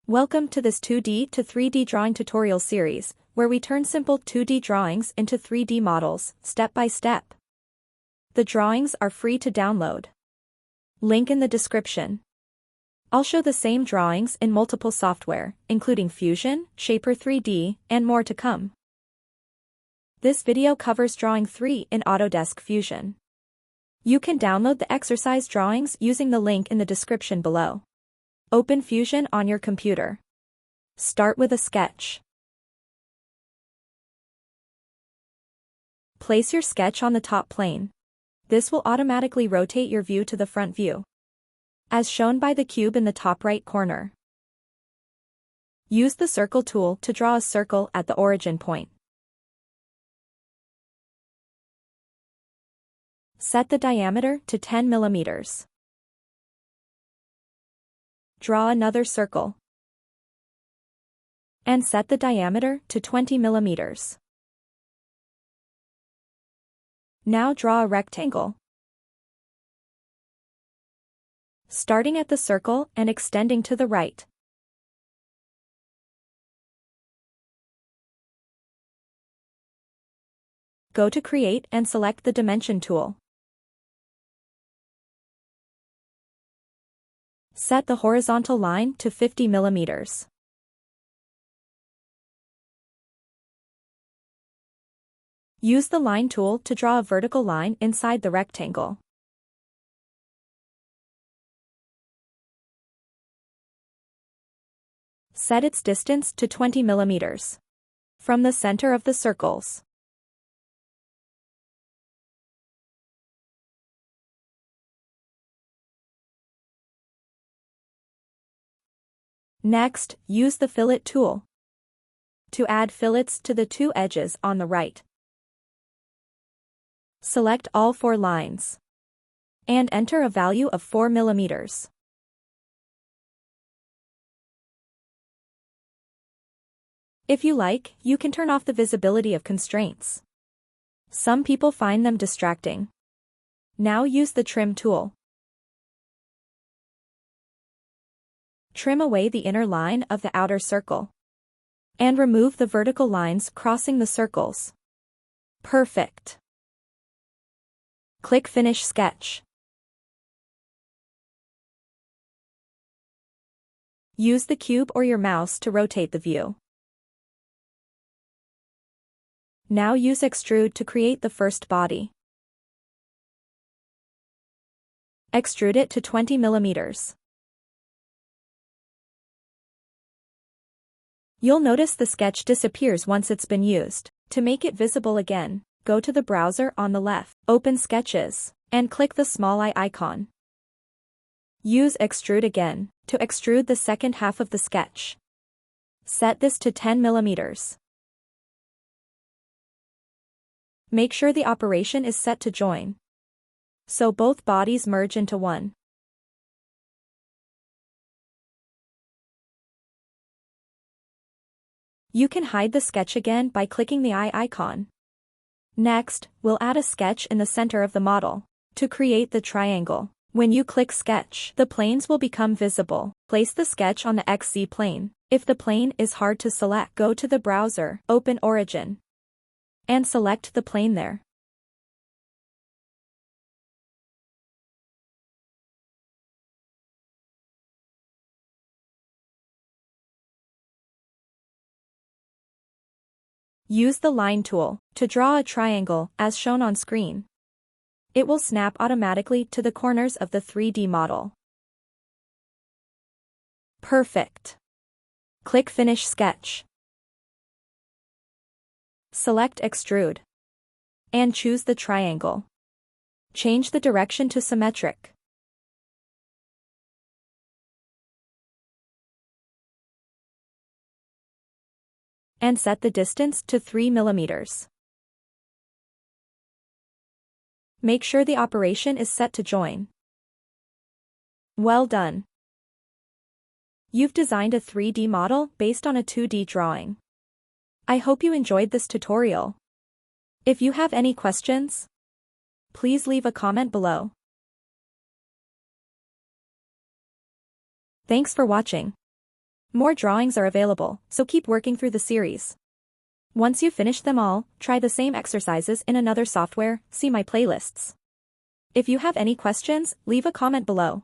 Welcome to this 2D to 3D drawing tutorial series, where we turn simple 2D drawings into 3D models, step by step. The drawings are free to download. Link in the description. I'll show the same drawings in multiple software, including Fusion, Shaper 3D, and more to come. This video covers Drawing 3 in Autodesk Fusion. You can download the exercise drawings using the link in the description below. Open Fusion on your computer. Start with a sketch. Place your sketch on the top plane. This will automatically rotate your view to the front view, as shown by the cube in the top right corner. Use the circle tool to draw a circle at the origin point. Set the diameter to 10 millimeters. Draw another circle. And set the diameter to 20 millimeters. Now draw a rectangle. Starting at the circle and extending to the right. Go to Create and select the Dimension tool. Set the horizontal line to 50 millimeters. Use the Line tool to draw a vertical line inside the rectangle. Set its distance to 20 millimeters from the center of the circles. Next, use the Fillet tool to add fillets to the two edges on the right. Select all 4 lines and enter a value of 4 millimeters. If you like, you can turn off the visibility of constraints. Some people find them distracting. Now use the Trim tool. Trim away the inner line of the outer circle. And remove the vertical lines crossing the circles. Perfect. Click Finish Sketch. Use the cube or your mouse to rotate the view. Now use Extrude to create the first body. Extrude it to 20 millimeters. You'll notice the sketch disappears once it's been used. To make it visible again, go to the browser on the left, open Sketches, and click the small eye icon. Use Extrude again to extrude the second half of the sketch. Set this to 10 millimeters. Make sure the operation is set to join, so both bodies merge into one. You can hide the sketch again by clicking the eye icon. Next, we'll add a sketch in the center of the model to create the triangle. When you click Sketch, the planes will become visible. Place the sketch on the XZ plane. If the plane is hard to select, go to the browser, open Origin, and select the plane there. Use the Line tool to draw a triangle as shown on screen. It will snap automatically to the corners of the 3D model. Perfect. Click Finish Sketch. Select Extrude. And choose the triangle. Change the direction to symmetric. And set the distance to 3 millimeters. Make sure the operation is set to join. Well done. You've designed a 3D model based on a 2D drawing. I hope you enjoyed this tutorial. If you have any questions, please leave a comment below. Thanks for watching. More drawings are available, so keep working through the series. Once you finish them all, try the same exercises in another software, see my playlists. If you have any questions, leave a comment below.